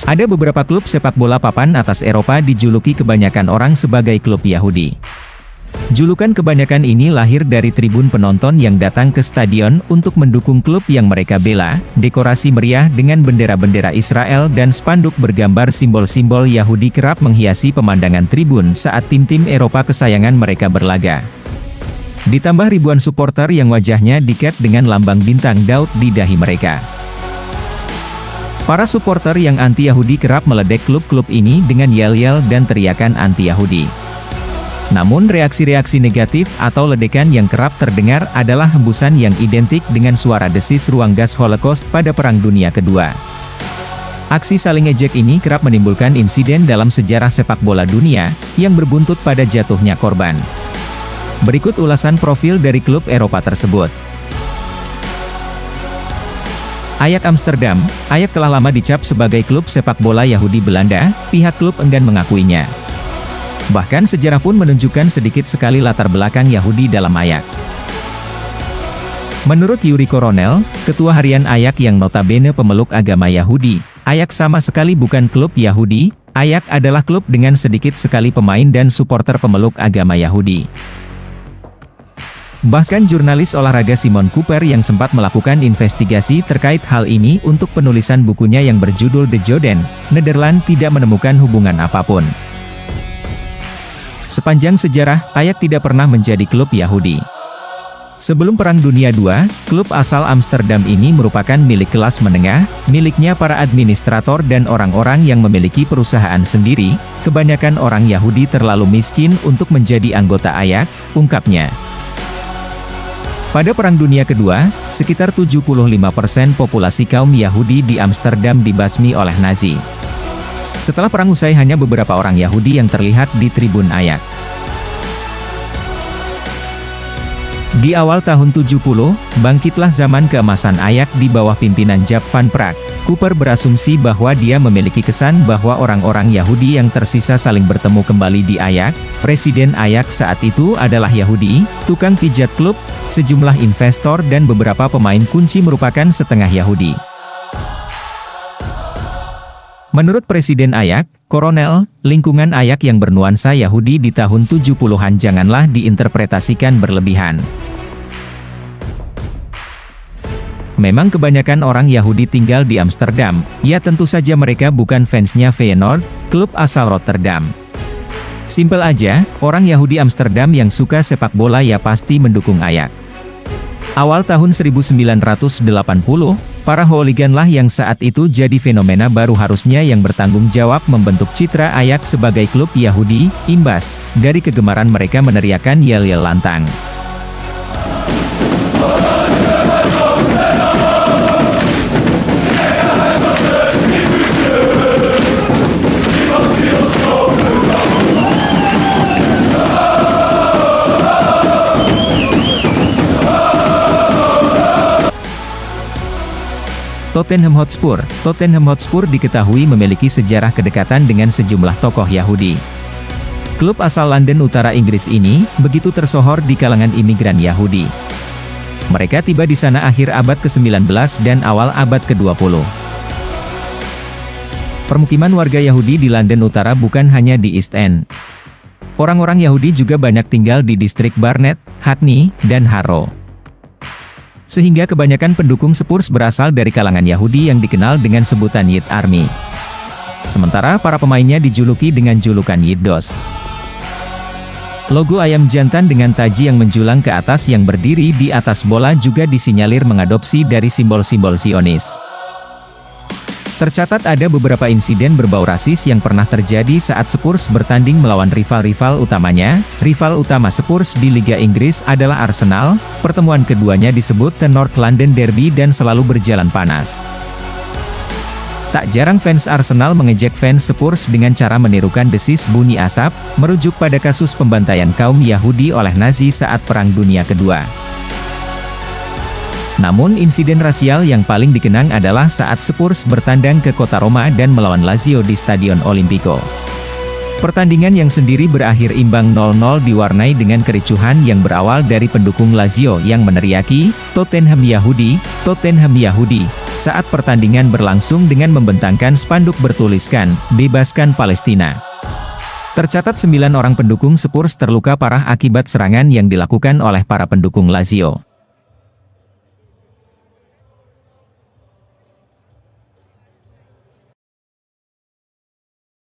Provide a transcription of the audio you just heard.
Ada beberapa klub sepak bola papan atas Eropa dijuluki kebanyakan orang sebagai klub Yahudi. Julukan kebanyakan ini lahir dari tribun penonton yang datang ke stadion untuk mendukung klub yang mereka bela, dekorasi meriah dengan bendera-bendera Israel dan spanduk bergambar simbol-simbol Yahudi kerap menghiasi pemandangan tribun saat tim-tim Eropa kesayangan mereka berlaga. Ditambah ribuan supporter yang wajahnya diket dengan lambang bintang Daud di dahi mereka. Para supporter yang anti-Yahudi kerap meledek klub-klub ini dengan yel-yel dan teriakan anti-Yahudi. Namun reaksi-reaksi negatif atau ledekan yang kerap terdengar adalah hembusan yang identik dengan suara desis ruang gas Holocaust pada Perang Dunia Kedua. Aksi saling ejek ini kerap menimbulkan insiden dalam sejarah sepak bola dunia, yang berbuntut pada jatuhnya korban. Berikut ulasan profil dari klub Eropa tersebut. Ajax Amsterdam. Ajax telah lama dicap sebagai klub sepak bola Yahudi Belanda, pihak klub enggan mengakuinya. Bahkan sejarah pun menunjukkan sedikit sekali latar belakang Yahudi dalam Ajax. Menurut Yuri Coronel, ketua harian Ajax yang notabene pemeluk agama Yahudi, Ajax sama sekali bukan klub Yahudi, Ajax adalah klub dengan sedikit sekali pemain dan supporter pemeluk agama Yahudi. Bahkan jurnalis olahraga Simon Cooper yang sempat melakukan investigasi terkait hal ini untuk penulisan bukunya yang berjudul The Joden, Nederland tidak menemukan hubungan apapun. Sepanjang sejarah, Ajax tidak pernah menjadi klub Yahudi. Sebelum Perang Dunia II, klub asal Amsterdam ini merupakan milik kelas menengah, miliknya para administrator dan orang-orang yang memiliki perusahaan sendiri. Kebanyakan orang Yahudi terlalu miskin untuk menjadi anggota Ajax, ungkapnya. Pada Perang Dunia Kedua, sekitar 75% populasi kaum Yahudi di Amsterdam dibasmi oleh Nazi. Setelah perang usai hanya beberapa orang Yahudi yang terlihat di tribun Ajax. Di awal tahun 70, bangkitlah zaman keemasan Ajax di bawah pimpinan Jaap van Praag. Cooper berasumsi bahwa dia memiliki kesan bahwa orang-orang Yahudi yang tersisa saling bertemu kembali di Ajax. Presiden Ajax saat itu adalah Yahudi, tukang pijat klub, sejumlah investor dan beberapa pemain kunci merupakan setengah Yahudi. Menurut Presiden Ajax, Coronel, lingkungan Ajax yang bernuansa Yahudi di tahun 70-an janganlah diinterpretasikan berlebihan. Memang kebanyakan orang Yahudi tinggal di Amsterdam, ya tentu saja mereka bukan fansnya Feyenoord, klub asal Rotterdam. Simpel aja, orang Yahudi Amsterdam yang suka sepak bola ya pasti mendukung Ajax. Awal tahun 1980, para hooliganlah yang saat itu jadi fenomena baru harusnya yang bertanggung jawab membentuk citra Ajax sebagai klub Yahudi, imbas dari kegemaran mereka meneriakan yel-yel lantang. Tottenham Hotspur. Tottenham Hotspur diketahui memiliki sejarah kedekatan dengan sejumlah tokoh Yahudi. Klub asal London Utara Inggris ini, begitu tersohor di kalangan imigran Yahudi. Mereka tiba di sana akhir abad ke-19 dan awal abad ke-20. Permukiman warga Yahudi di London Utara bukan hanya di East End. Orang-orang Yahudi juga banyak tinggal di distrik Barnet, Hackney, dan Harrow. Sehingga kebanyakan pendukung Spurs berasal dari kalangan Yahudi yang dikenal dengan sebutan Yid Army. Sementara para pemainnya dijuluki dengan julukan Yiddos. Logo ayam jantan dengan taji yang menjulang ke atas yang berdiri di atas bola juga disinyalir mengadopsi dari simbol-simbol Zionis. Tercatat ada beberapa insiden berbau rasis yang pernah terjadi saat Spurs bertanding melawan rival-rival utamanya. Rival utama Spurs di Liga Inggris adalah Arsenal. Pertemuan keduanya disebut The North London Derby dan selalu berjalan panas. Tak jarang fans Arsenal mengejek fans Spurs dengan cara menirukan desis bunyi asap, merujuk pada kasus pembantaian kaum Yahudi oleh Nazi saat Perang Dunia Kedua. Namun insiden rasial yang paling dikenang adalah saat Spurs bertandang ke kota Roma dan melawan Lazio di Stadion Olimpico. Pertandingan yang sendiri berakhir imbang 0-0 diwarnai dengan kericuhan yang berawal dari pendukung Lazio yang meneriaki, "Tottenham Yahudi, Tottenham Yahudi", saat pertandingan berlangsung dengan membentangkan spanduk bertuliskan, "Bebaskan Palestina". Tercatat 9 orang pendukung Spurs terluka parah akibat serangan yang dilakukan oleh para pendukung Lazio.